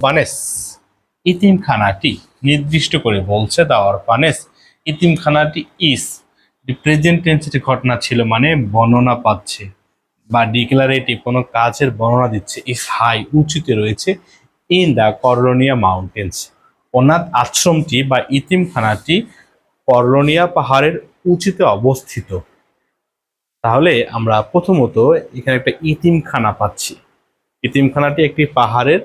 Orphanage ইতিমখানাটি নির্দিষ্ট করে বলছে দা অরফানেস ইতিমখানাটি ইস প্রেজেন্ট টেন্সের ঘটনা ছিল মানে বর্ণনা পাচ্ছে বা ডিক্লারেটিভ কোনো কাজের বর্ণনা দিচ্ছে ইস হাই উঁচুতে রয়েছে ইন দ্য করলোনিয়া মাউন্টেন্স। অনাথ আশ্রমটি বা ইতিমখানাটি করলোনিয়া পাহাড়ের উঁচুতে অবস্থিত। তাহলে আমরা প্রথমত এখানে একটা ইতিমখানা পাচ্ছি। ইতিমখানাটি একটি পাহাড়ের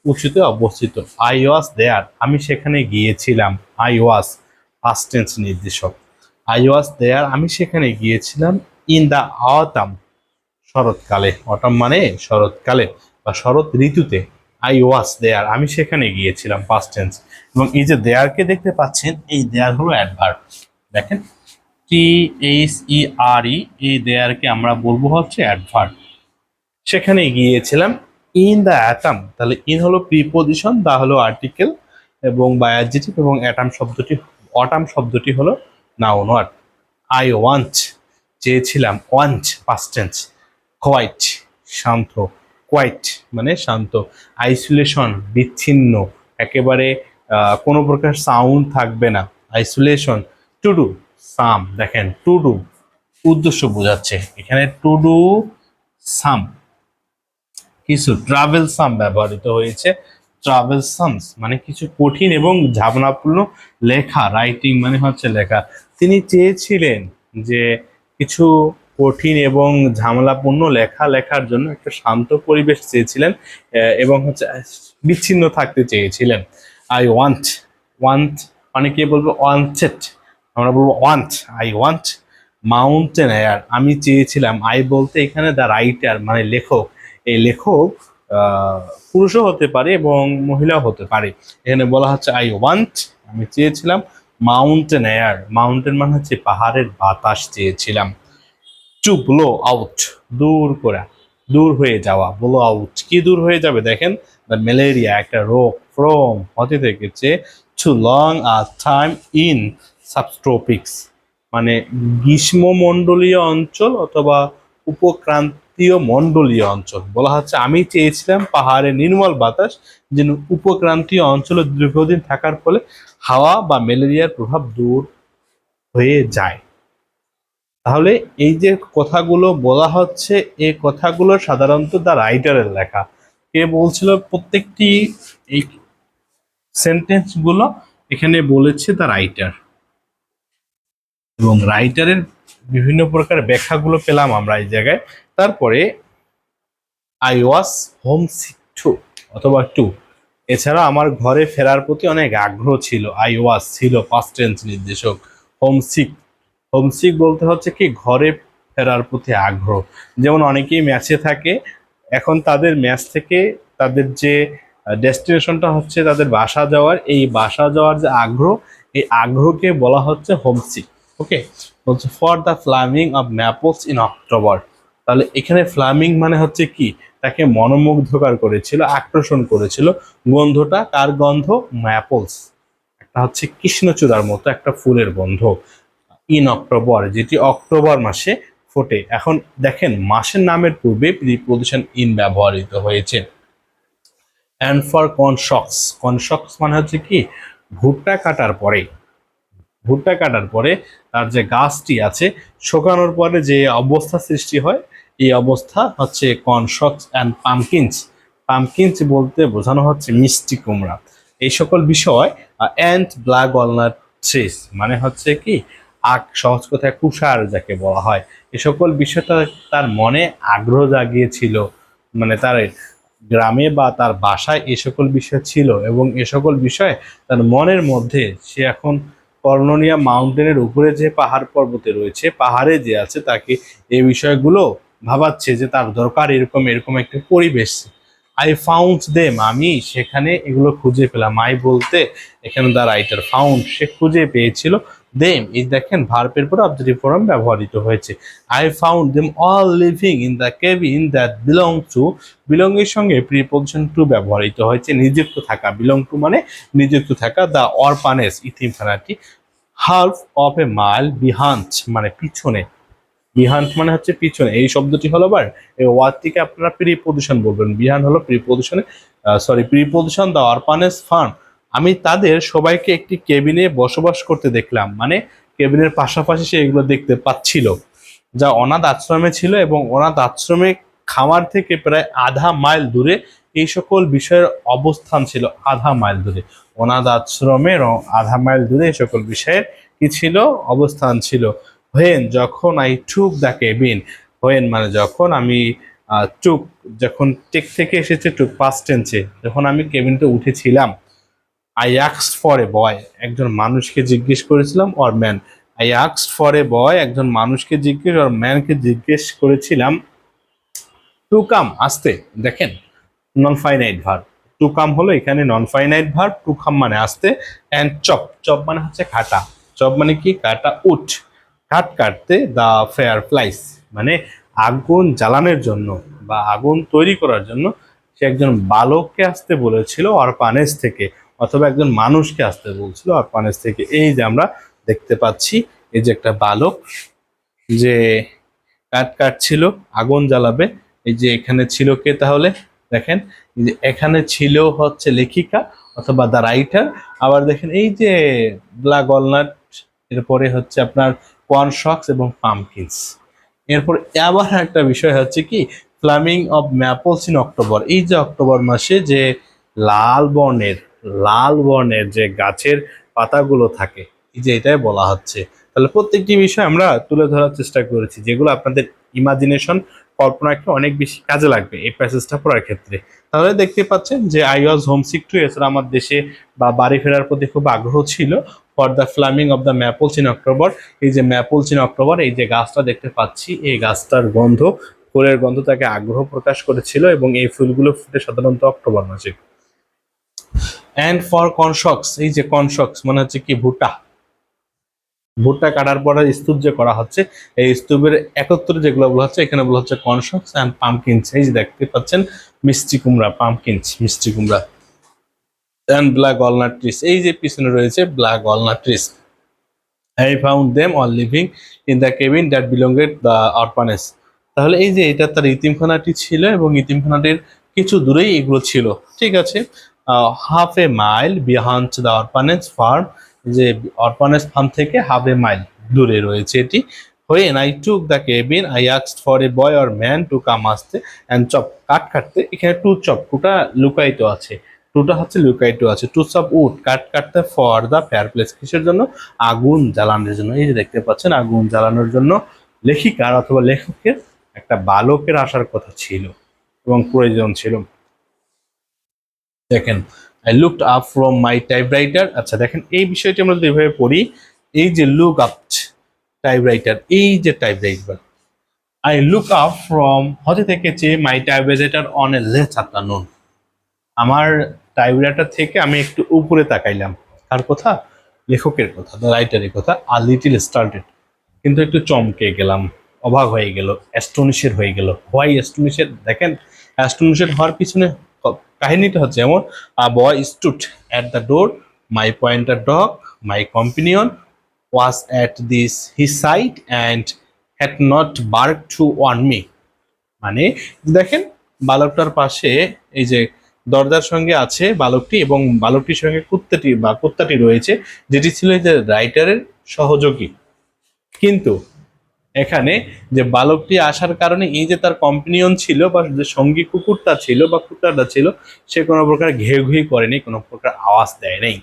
উঁচুতে অবস্থিত। আই ওয়াজ দেয়ার, আমি সেখানে গিয়েছিলাম। আই ওয়াজ পাস্ট টেন্স নির্দেশক। আই ওয়াজ দেয়ার, আমি সেখানে গিয়েছিলাম। ইন দ্য অটাম, শরৎকালে। অটাম মানে শরৎকালে বা শরৎ ঋতুতে। আই ওয়াজ দেয়ার, আমি সেখানে গিয়েছিলাম, পাস্ট টেন্স। এবং এই যে দেয়ারকে দেখতে পাচ্ছেন, এই দেয়ার হলো অ্যাডভার্ব। দেখেন THERE, এই দেয়ারকে আমরা বলবো হচ্ছে অ্যাডভার্ব। সেখানে গিয়েছিলাম। ইন দ্য অ্যাটাম, তাহলে ইন হলো প্রিপোজিশন, দা হলো আর্টিকেল এবং বা অ্যাডজেক্টিভ, এবং অটাম শব্দটি হলো নাউন ওয়ার্ড। আই ওয়ান্ট, চেয়েছিলাম। Want past tense. কোয়াইট, শান্ত। কোয়াইট মানে শান্ত। আইসোলেশন, বিচ্ছিন্ন, একেবারে কোনো প্রকার সাউন্ড থাকবে না। আইসোলেশন। টু ডু সাম, দেখেন টু ডু উদ্দেশ্য বোঝাচ্ছে এখানে। টু ডু সাম কিছু, ট্রাভেল সাম ব্যবহৃত হয়েছে। ট্রাভেল সামস মানে কিছু কঠিন এবং ঝামেলাপূর্ণ লেখা। রাইটিং মানে হচ্ছে লেখা। তিনি চেয়েছিলেন যে কিছু কঠিন এবং ঝামেলাপূর্ণ লেখা লেখার জন্য একটা শান্ত পরিবেশ চেয়েছিলেন এবং হচ্ছে বিচ্ছিন্ন থাকতে চেয়েছিলেন। আই ওয়ান্ট, ওয়ান্ট অনেকে বলবো ওয়ান্টেড, আমরা বলবো want. I want mountain air, আমি চেয়েছিলাম। আই বলতে এখানে দ্য রাইটার মানে লেখক। এই লেখক পুরুষও হতে পারে এবং মহিলাও হতে পারে। এখানে বলা হচ্ছে আই ওয়ান্ট, আমি চেয়েছিলাম। মাউন্টেন এয়ার, মাউন্টেন মানে হচ্ছে পাহাড়ের বাতাস চেয়েছিলাম। টু ব্লো আউট, দূর করা, দূর হয়ে যাওয়া। ব্লো আউট কি দূর হয়ে যাবে, দেখেন দ্য ম্যালেরিয়া একটা রোগ ফ্রম হতে থেকেছে too long a time in subtropics মানে গ্রীষ্মমণ্ডলীয় অঞ্চল অথবা উপক্রান্তীয় মণ্ডলীয় অঞ্চল। বলা হচ্ছে আমি চেয়েছিলাম পাহাড়ে নির্মল বাতাস যেন উপক্রান্তীয় অঞ্চলে দীর্ঘদিন থাকার ফলে হাওয়া বা ম্যালেরিয়ার প্রভাব দূর হয়ে যায়। তাহলে এই যে কথাগুলো বলা হচ্ছে, এই কথাগুলো সাধারণত দ্য রাইটারের লেখা। কে বলছিল প্রত্যেকটি এই সেন্টেন্স গুলো এখানে বলেছে দ্য রাইটার, এবং রাইটারের বিভিন্ন প্রকার ব্যাখ্যাগুলো পেলাম আমরা এই জায়গায়। তারপরে I was homesick too অথবা টু, এছাড়া আমার ঘরে ফেরার প্রতি অনেক আগ্রহ ছিল। আই ওয়াজ ছিল পাস্ট টেন্স নির্দেশক। হোমসিক, হোমসিক বলতে হচ্ছে কি ঘরে ফেরার প্রতি আগ্রহ। যেমন অনেকেই ম্যাচে থাকে, এখন তাদের ম্যাচ থেকে তাদের যে ডেস্টিনেশনটা হচ্ছে তাদের বাসা যাওয়ার, এই বাসা যাওয়ার যে আগ্রহ, এই আগ্রহকে বলা হচ্ছে হোমসিক। ওকে, বলছে for the flaming of maples in October. তাহলে এখানে ফ্লামিং মানে হচ্ছে কি, তাকে মনোমুগ্ধকর করেছিল, আকর্ষণ করেছিল। গন্ধটা কার গন্ধ, ম্যাপলস, একটা হচ্ছে কৃষ্ণচূড়ার মতো একটা ফুলের গন্ধ। ইন অক্টোবর যেটি অক্টোবর মাসে ফোটে। এখন দেখেন মাসের নামের পূর্বে প্রিপোজিশন ইন ব্যবহৃত হয়েছে। অ্যান্ড ফর কনশক্স, কনশক্স মানে হচ্ছে কি ভুট্টা কাটার পরে, ভুট্টা কাটার পরে তার যে গাছটি আছে শুকানোর পরে যে অবস্থা সৃষ্টি হয়, এই অবস্থা হচ্ছে কনশক্স। অ্যান্ড পামকিনস, পামকিনস বলতে বোঝানো হচ্ছে মিষ্টি কুমড়া। এই সকল বিষয়। অ্যান্ড ব্ল্যাক ওয়ালনাট ট্রিস মানে হচ্ছে কি সহজ কথায় কুষার যাকে বলা হয়। এ সকল বিষয়টা তার মনে আগ্রহ জাগিয়েছিল, মানে তার গ্রামে বা তার বাসায় এ সকল বিষয় ছিল, এবং এ সকল বিষয় তার মনের মধ্যে সে এখন কর্নোনিয়া মাউন্টেনের উপরে যে পাহাড় পর্বতে রয়েছে, পাহাড়ে যে আছে, তাকে এই বিষয়গুলো ভাবাচ্ছে যে তার দরকার এরকম এরকম একটা পরিবেশ। আই ফাউন্ড দেম, আমি সেখানে এগুলো খুঁজে পেলাম। আই বলতে এখানে দ্য রাইটার, ফাউন্ড সে খুঁজে পেয়েছিল, দেম এই দেখেন ভার্বের পরে অবজেক্টিভ ফর্ম ব্যবহৃত হয়েছে। I found them all living in the cabin that belong to, belong এর সঙ্গে প্রিপোজিশন টু ব্যবহৃত হয়েছে, নিযুক্ত থাকা। বিলং টু মানে নিযুক্ত থাকা। দ্য অরফানেজ ইতিমখানাটি half of a mile behind মানে পিছনে, বিহান্ট মানে হচ্ছে পিছনে, এই শব্দটি হলো আবার এই ওয়ার্ডটিকে আপনারা প্রিপজিশন বলবেন। বিহান্ট হলো প্রিপজিশনে, প্রিপজিশন দ্য অরফানেজ ফার্ম। আমি তাদের সবাইকে একটি কেবিনে বসবাস করতে দেখলাম, মানে কেবিনের পাশাপাশি সে এগুলো দেখতে পাচ্ছিল, যা অনাথ আশ্রমে ছিল এবং অনাথ আশ্রমে খামার থেকে প্রায় আধা মাইল দূরে এই সকল বিষয়ের অবস্থান ছিল। আধা মাইল দূরে অনাথ আশ্রমের আধা মাইল দূরে এই সকল বিষয়ের কি ছিল, অবস্থান ছিল। হোয়েন যখন I took the cabin, when মানে যখন আমি টুক, যখন টেক থেকে এসেছে টুক পাস্ট টেন্সে, যখন আমি কেবিনতে উঠেছিলাম। I asked for a boy, একজন মানুষকে জিজ্ঞেস করেছিলাম, or man. I asked for a boy, একজন মানুষকে জিজ্ঞেস, অর ম্যানকে জিজ্ঞেস করেছিলাম টু কাম, আসতে। দেখেন non finite verb, to come হলো এখানে non finite verb, to come মানে আসতে। অ্যান্ড চপ, চপ মানে হচ্ছে কাটা, চপ মানে কি কাটা, উঠ, কাঠ কাটতে দা ফায়ার ফ্লাইস, মানে আগুন জ্বালানোর জন্য বা আগুন তৈরি করার জন্য সে একজন বালককে আসতে বলেছিল অরফানেজ থেকে, অথবা একজন মানুষকে আসতে বলছিল অরফানেজ থেকে। এই যে আমরা দেখতে পাচ্ছি এই যে একটা বালক যে কাঠ কাটছিল, আগুন জ্বালাবে। এই যে এখানে ছিল কে তাহলে, দেখেন এই যে এখানে ছিল হচ্ছে লেখিকা অথবা দ্য রাইটার। আবার দেখেন এই যে ব্ল্যাক ওয়ালনাট, এরপরে হচ্ছে আপনার কর্ন শক্স এবং পামকিনস। এরপর আবার একটা বিষয় হচ্ছে কি, ফ্লামিং অফ ম্যাপলস ইন অক্টোবর, এই যে অক্টোবর মাসে যে লাল বর্ণের লাল বর্ণের যে গাছের পাতাগুলো থাকে, এই যে এটাই বলা হচ্ছে। তাহলে প্রত্যেকটি বিষয় আমরা তুলে ধরার চেষ্টা করেছি, যেগুলো আপনাদের ইমাজিনেশন, কল্পনাকে অনেক বেশি কাজে লাগবে এই প্যাসেজটা পড়ার ক্ষেত্রে। তাহলে দেখতে পাচ্ছেন যে আই ওয়াজ হোমসিক টু, এছাড়া আমার দেশে বা বাড়ি ফেরার প্রতি খুব আগ্রহ ছিল। For the flaming of the maples in October, এই যে ম্যাপলস ইন অক্টোবর, এই যে গাছটা দেখতে পাচ্ছি, এই গাছটার গন্ধ, ফুলের গন্ধ তাকে আগ্রহ প্রকাশ করেছিল, এবং এই ফুলগুলো ফুটে সাধারণত অক্টোবর মাসে। অ্যান্ড ফর কনশক্স, এই যে কনশক্স মানে হচ্ছে কি ভুট্টা, ভুট্টা কাটার পরে স্তূপ যে করা হচ্ছে, এই স্তূপের একত্রে যেগুলো বলা হচ্ছে এখানে বলা হচ্ছে কনশক্স অ্যান্ড পামকিনস। এই যে দেখতে পাচ্ছেন মিষ্টি কুমড়া, পামকিনস মিষ্টি কুমড়া। অ্যান্ড ব্ল্যাক ওয়ালনাট ট্রিস, এই যে পিছনে রয়েছে black walnut trees. I found them all living in the cabin that belonged the orphanage. তাহলে এই যে এটা তার ইতিমখানাটি ছিল এবং ইতিমখানাটির কিছু দূরেই এগুলো ছিল, ঠিক আছে। Half A mile behind the orphanage farm, যে অরফানেজ ফার্ম থেকে হাফ এ মাইল দূরে রয়েছে এটি। When I took the cabin, I asked for a boy or man to come আসতে and chop, কাট কাটতে, এখানে টু চপ, টুটা লুকায়িত আছে, টুটা হচ্ছে লুকায়িত আছে, টু চপ উড, কাট কাটতে, ফর দ্য ফায়ার প্লেস, কিসের জন্য, আগুন জ্বালানোর জন্য। এই যে দেখতে পাচ্ছেন আগুন জ্বালানোর জন্য লেখিকার অথবা লেখকের একটা বালকের আসার কথা ছিল এবং প্রয়োজন ছিল। দেখেন I looked up from my typewriter, আচ্ছা দেখেন এই বিষয়টি আমরা যদি এভাবে পড়ি, এই যে লুক আপ টাইপরাইটার, এই যে typewriter, I look up from হতে থেকে চেয়ে my typewriter on a late afternoon, আমার টাইপরাইটার থেকে আমি একটু উপরে তাকাইলাম, কার কথা, লেখকের কথা, দ্য রাইটারের কথা। আর লিটিল স্টার্টেড, কিন্তু একটু চমকে গেলাম, অবাক হয়ে গেল, অ্যাস্টনিশেড হয়ে গেল। হোয়াই অ্যাস্টনিশেড, দেখেন অ্যাস্টনিশেড হওয়ার পিছনে কাহিনীটা হচ্ছে এমন, a boy stood at the door, my pointer dog, my companion was at this his side and had not bark to warn me. মানে দেখেন বালকটার পাশে এই যে দরজার সঙ্গে আছে বালকটি, এবং বালকটির সঙ্গে কুত্তাটি বা কুত্তাটি রয়েছে, যেটি ছিল এই যে রাইটারের সহযোগী। কিন্তু এখানে যে বালকটি আসার কারণে এই যে তার কম্পিনিয়ন ছিল বা যে সঙ্গী কুকুরটা ছিল বা কুত্তাটা ছিল, সে কোনো প্রকার ঘেউ ঘেউ করেনি, কোনো প্রকার আওয়াজ দেয় নাই,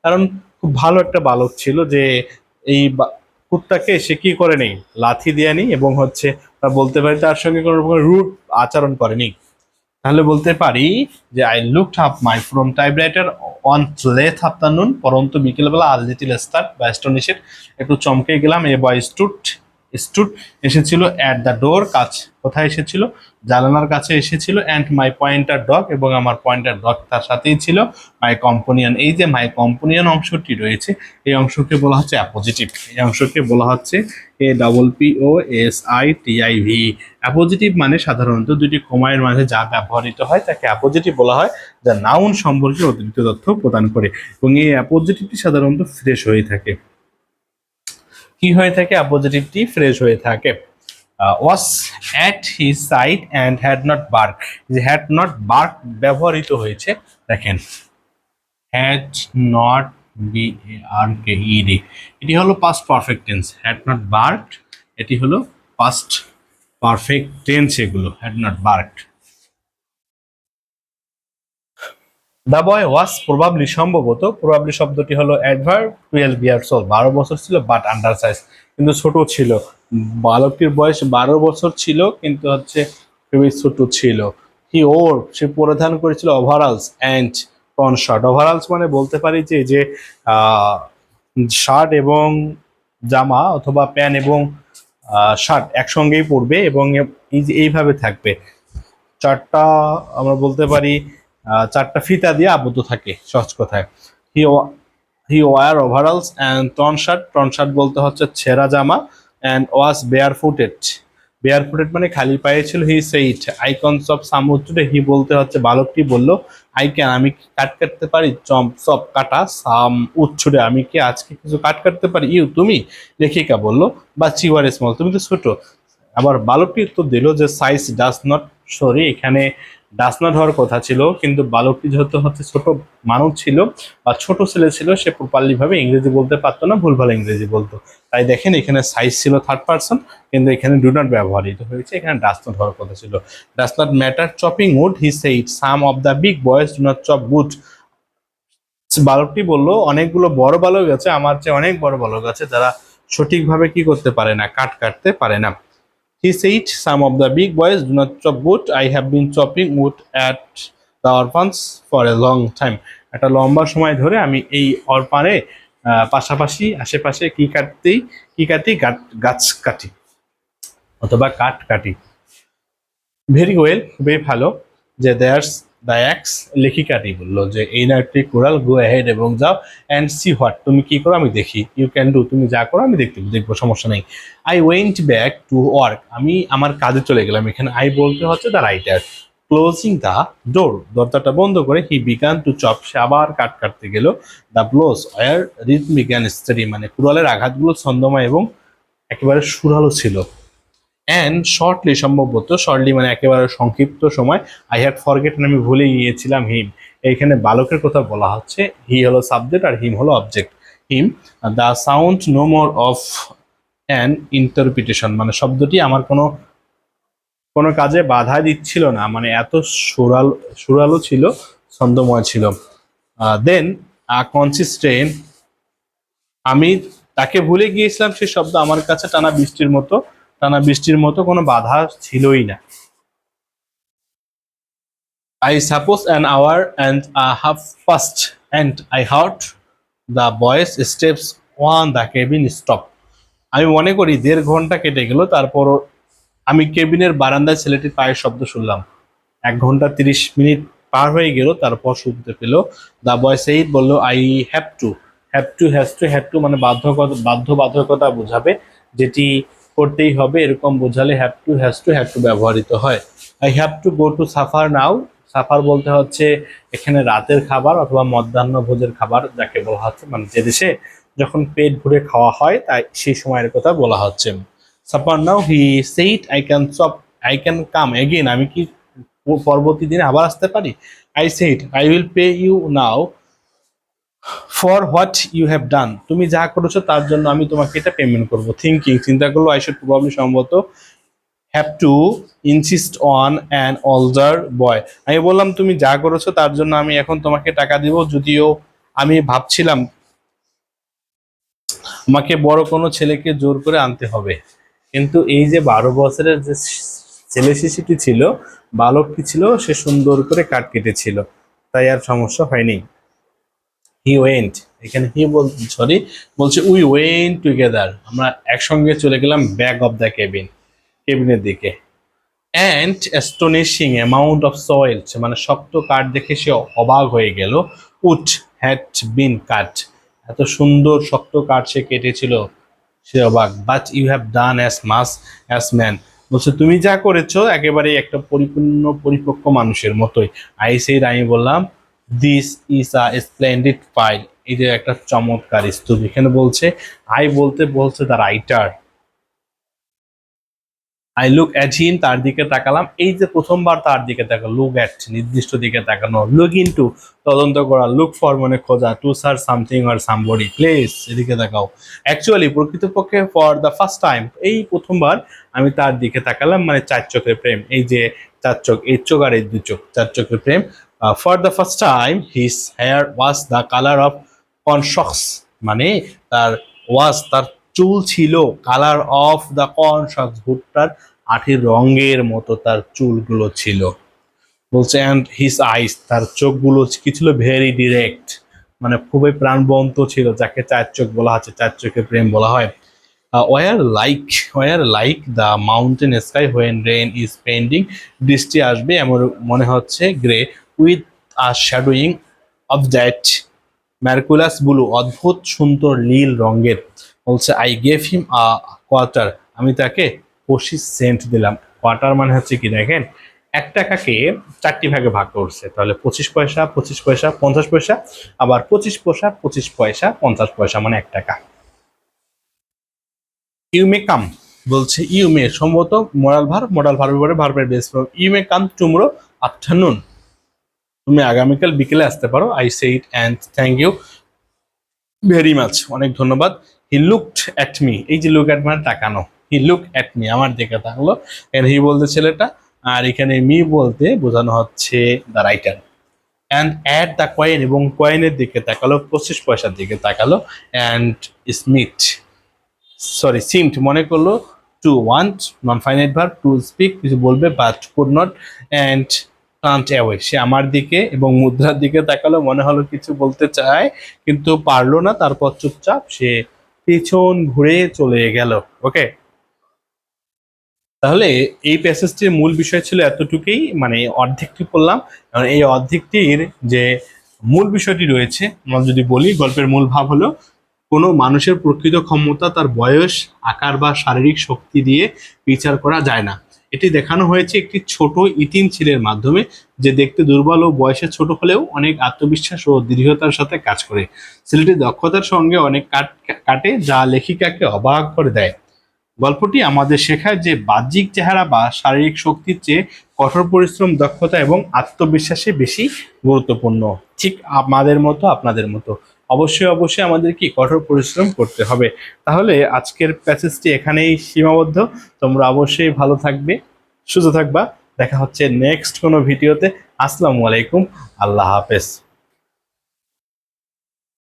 কারণ খুব ভালো একটা বালক ছিল যে এই কুত্তাকে সে কি করেনি, লাথি দেয়নি, এবং হচ্ছে বলতে পারি তার সঙ্গে কোনো প্রকার রুড আচরণ করেনি। তাহলে বলতে পারি যে I looked up my from typewriter on late afternoon, পরন্ত বিকেলবেলা, আর লিটিল স্টার্ট বা অ্যাস্টনিশেড, একটু চমকে গেলাম। এ বয় স্টুড, স্টুড এসেছিল, অ্যাট দ্য ডোর, কাছ, কোথায় এসেছিল, জানালার কাছে এসেছিল, অ্যান্ড মাই পয়েন্টার ডগ, এবং আমার পয়েন্টার ডগ তার সাথেই ছিল, মাই কম্পোনিয়ন, এই যে মাই কম্পোনিয়ন অংশটি রয়েছে এই অংশকে বলা হচ্ছে অ্যাপোজিটিভ, এই অংশকে বলা হচ্ছে APPOSITIV। অ্যাপোজিটিভ মানে সাধারণত দুটি কমায়ের মাঝে যা ব্যবহৃত হয় তাকে অ্যাপোজিটিভ বলা হয়, যা নাউন সম্পর্কে অতিরিক্ত তথ্য প্রদান করে, এবং এই অ্যাপোজিটিভটি সাধারণত ফ্রেশ হয়ে থাকে। কি হয়ে থাকে, অ্যাপোজিটিভটি ফ্রেশ হয়ে থাকে। Was at his side and had not bark, যে হ্যাড নট বার্ক ব্যবহৃত হয়েছে, দেখেন had not B R K E, D হলো past perfect tense. Had not barked এটি হলো পাস্ট পারফেক্ট টেন্স, এগুলো had not barked. The boy was probably, সম্ভবত, probably শব্দটি হলো অ্যাডভার্ব, 12 ইয়ার্স ওল্ড, 12 বছর ছিল, বাট আন্ডার সাইজ, কিন্তু ছোট ছিল। বালকটির বয়স 12 বছর ছিল কিন্তু হচ্ছে খুবই ছোট ছিল। হি ওর, সে পরিধান করেছিল ওভারঅলস অ্যান্ড টন শার্ট। ওভারঅলস মানে বলতে পারি যে শার্ট এবং জামা অথবা প্যান্ট এবং শার্ট একসঙ্গেই পরবে এবং এই যে এইভাবে থাকবে, চারটা আমরা বলতে পারি চারটা ফিতা দিয়ে আবদ্ধ থাকে সহজ কথায়। He he wore overalls and torn shirt বলতে হচ্ছে ছেঁড়া জামা, and was bare footed, bare footed মানে খালি পায়ে ছিল। হি সেইট আইকনস অফ সামুদ্রে, হি বলতে হচ্ছে বালকটি বলল, আই ক্যান, আমি কি কাট কাটতে পারি, চম্পস অফ কাটা, সাম উচ্ছুরে, আমি কি আজকে কিছু কাট কাটতে পারি, ইউ তুমি, লেখিকা বলল, বা চিওয়ার স্মল, তুমি তো ছোট। আবার বালকটি উত্তর দিল যে সাইজ ডাজ নট, সরি এখানে ডাজ নট হওয়ার কথা ছিল, কিন্তু বালকটি যেহেতু হচ্ছে ছোট মানুষ ছিল বা ছোট ছেলে ছিল, সে প্রপারলি ভাবে ইংরেজি বলতে পারতো না, ভুলভাল ইংরেজি বলতো। তাই দেখেন এখানে সাইজ ছিল থার্ড পারসন, কিন্তু এখানে ডু নট ব্যবহৃত হয়েছে, এখানে ডাজ নট হওয়ার কথা ছিল। Does not matter chopping wood, he said some of the big boys do not chop wood. বালকটি বলল অনেকগুলো বড় বালক আছে, আমার চেয়ে অনেক বড় বালক আছে, যারা সঠিকভাবে কি করতে পারে না, কাটতে পারে না। He said, some of the big boys do not chop wood. I have been chopping wood at the orphans for a long time. একটা লম্বা সময় ধরে আমি এই অরপানে পাশাপাশি আশেপাশে কি কাটি গাছ কাটি অথবা কাঠ কাটি। ভেরি ওয়েল, খুবই ভালো। যে দেয়ার্স দ্য অ্যাক্স, লেখিকাটি বললো যে এই না একটি কোরাল, গো অ্যাহেড এবং যাও, অ্যান্ড সি হোয়াট, তুমি কি করো আমি দেখি, ইউ ক্যান ডু, তুমি যা করো আমি দেখবো, সমস্যা নেই। I went back to work, আমি আমার কাজে চলে গেলাম, এখানে আই বলতে হচ্ছে the writer. Closing the door, দরজাটা বন্ধ করে, হি বিগান টু চপ, সে আবার কাটতে গেল। The blows were rhythmic and steady, মানে কুড়ালের আঘাতগুলো ছন্দময় এবং একেবারে সুরালো ছিল। অ্যান্ড শর্টলি, সম্ভবত, শর্টলি মানে একেবারে সংক্ষিপ্ত সময়, আই হ্যাড ফরগেটেন, আমি ভুলে গিয়েছিলাম, হিম, এইখানে বালকের কথা বলা হচ্ছে, হি হলো সাবজেক্ট আর হিম হলো object. Him, the sound no more of an interpretation, মানে শব্দটি আমার কোনো কাজে বাধা দিচ্ছিল না, মানে এত সুরালো ছিল, ছন্দময় ছিল। দেন কনসিস্টেন্ট, আমি তাকে ভুলে গিয়েছিলাম, সে শব্দ আমার কাছে টানা বৃষ্টির মতো কোনো বাধা ছিলই না। I suppose an hour and a half passed, and I heard the boys' steps on the cabin stop. আমি মনে করি 1.5 ঘন্টা কেটে গেল, তারপরও আমি কেবিনের বারান্দায় ছেলেটির পায়ের শব্দ শুনলাম। 1 ঘন্টা 30 মিনিট পার হয়ে গেল, তারপর শুনতে পেল। দ্য বয় সেইড, বললো, আই হ্যাভ টু মানে বাধ্যবাধকতা বোঝাবে, যেটি করতেই হবে এরকম বোঝালে হ্যাভ টু ব্যবহৃত হয়। I have to go to suffer now, suffer বলতে হচ্ছে এখানে রাতের খাবার অথবা মধ্যাহ্ন ভোজের খাবার যাকে বলা হচ্ছে, মানে যে দেশে যখন পেট ভরে খাওয়া হয় তাই সেই সময়ের কথা বলা হচ্ছে। Suffer now, he said, I can come again, আমি কি পরবর্তী দিনে আবার আসতে পারি। I said, I will pay you now for what you have done, তুমি যা করেছো তার জন্য আমি তোমাকে এটা পেমেন্ট করবো। থিঙ্কিং, চিন্তা করলো, আই শুড প্রবাবলি, সম্ভবত, have to insist on an older boy, আমি বললাম তুমি যা করেছো তার জন্য আমি এখন তোমাকে টাকা দিব, যদিও আমি ভাবছিলাম আমাকে বড় কোনো ছেলেকে জোর করে আনতে হবে, কিন্তু এই যে 12 বছরের যে ছেলে শিশুটি ছিল, বালকটি ছিল, সে সুন্দর করে কাট কেটেছিল, তাই আর সমস্যা হয়নি। হি ওয়েন্ট, এখানে হি বলছে উই ওয়েন্ট টুগেদার, আমরা একসঙ্গে চলে গেলাম ব্যাক অফ দ্য কেবিনের দিকে। অ্যান্ড অ্যাস্টোনিশিং অ্যামাউন্ট অফ সয়েল, মানে শক্ত কাঠ দেখে সে অবাক হয়ে গেল। উড হ্যাড বিন কাট, এত সুন্দর শক্ত কাঠ সে কেটেছিল, সে অবাক। But you have done as much as man, বলছে তুমি যা করেছো একেবারেই একটা পরিপক্ক মানুষের মতোই। আমি বললাম, this is a splendid file, এটা একটা চমৎকার স্তূপ। এখানে বলছে আই বলতে বলছে the writer, I look at him, তার দিকে তাকালাম। এই যে প্রথমবার তার দিকে তাকালো, লুক অ্যাট নির্দিষ্ট দিকে তাকানো, লুক ইনটু তদন্ত করা, লুক ফর মানে খোঁজা, to search something or somebody, place এদিকে তাকাও। অ্যাকচুয়ালি প্রকৃতপক্ষে ফর দ্য ফার্স্ট টাইম, এই প্রথমবার আমি তার দিকে তাকালাম, মানে চার চোখের প্রেম। এই যে চার চোখ, এই চোখ আর এই দুই চোখ, চার চোখের প্রেম। For the first time his hair was the colour of cornsilk, মানে তার ওয়াজ, তার চুল ছিল কালার অফ দ্য কনশক্স, ভুট্টার আঠির রঙের মতো তার চুলগুলো ছিল। বলছে অ্যান্ড হিজ আইস, তার চোখগুলো কি ছিল, ভেরি ডিরেক্ট, মানে খুবই প্রাণবন্ত ছিল, যাকে চার চোখ বলা হচ্ছে, চার চোখে প্রেম বলা হয়। Were like the mountain sky when rain is pending, বৃষ্টি আসবে এমন মনে হচ্ছে, grey with a shadowing of that mercurous blue, অদ্ভুত সুন্দর নীল রঙের। বলছে I gave him a quarter, আমি তাকে 25 সেন্ট দিলাম। কোয়ার্টার মানে হচ্ছে কি দেখেন, 1 টাকাকে 4টি ভাগে ভাগ করছে, তাহলে 25 পয়সা, 25 পয়সা, 50 পয়সা, আবার 25 পয়সা, 25 পয়সা, 50 পয়সা, মানে 1 টাকা। ইউ মে কাম, বলছে ইউ মে সম্ভবত মোরাল ভার্বের পরে ভার্বের base form. You may come tomorrow afternoon, তুমি আগামীকাল বিকেলে আসতে পারো। I say it and thank you very much, অনেক ধন্যবাদ। হি লুকড অ্যাট মি, এই যে লুক অ্যাট মানে তাকানো, হি লুক অ্যাট মি, আমার দিকে তাকালো। এন্ড হি বলতে ছেলেটা, আর এখানে মি বলতে বোঝানো হচ্ছে the writer. And at the coin, এবং কয়েনের দিকে তাকালো, 25 পয়সার দিকে তাকালো। অ্যান্ড স্মিথ সিমড মনে করলো, to want non finite verb, to speak কিছু বলবে, but could not, and turned away, সে আমার দিকে এবং মুদ্রার দিকে তাকালো, মনে হলো কিছু বলতে চায় কিন্তু পারলো না, তারপর চুপচাপ সে পেছন ঘুরে চলে গেল। ওকে, তাহলে এই প্যাসেজটির মূল বিষয় ছিল এতটুকুই, মানে অর্ধেকটি পড়লাম। এই অর্ধেকটির যে মূল বিষয়টি রয়েছে, আমরা যদি বলি, গল্পের মূল ভাব হলো, কোনো মানুষের প্রকৃত ক্ষমতা তার বয়স, আকার বা শারীরিক শক্তি দিয়ে বিচার করা যায় না। এটি দেখানো হয়েছে একটি ছোট ইতিম ছেলের মাধ্যমে, যে দেখতে দুর্বল ও বয়সে ছোট হলেও অনেক আত্মবিশ্বাস ও দৃঢ়তার সাথে কাজ করে। ছেলেটি দক্ষতার সঙ্গে অনেক কাটে, যা লেখিকাকে অবাক করে দেয়। গল্পটি আমাদের শেখায় যে বাহ্যিক চেহারা বা শারীরিক শক্তির চেয়ে কঠোর পরিশ্রম, দক্ষতা এবং আত্মবিশ্বাসে বেশি গুরুত্বপূর্ণ। ঠিক আমাদের মতো, আপনাদের মতো অবশ্যই আমাদের কি কঠোর পরিশ্রম করতে হবে। তাহলে আজকের প্যাসেজটি এখানেই সীমাবদ্ধ। তোমরা অবশ্যই ভালো থাকবে, সুস্থ থাকবা। দেখা হচ্ছে নেক্সট কোনো ভিডিওতে। আসসালামু আলাইকুম, আল্লাহ হাফেজ।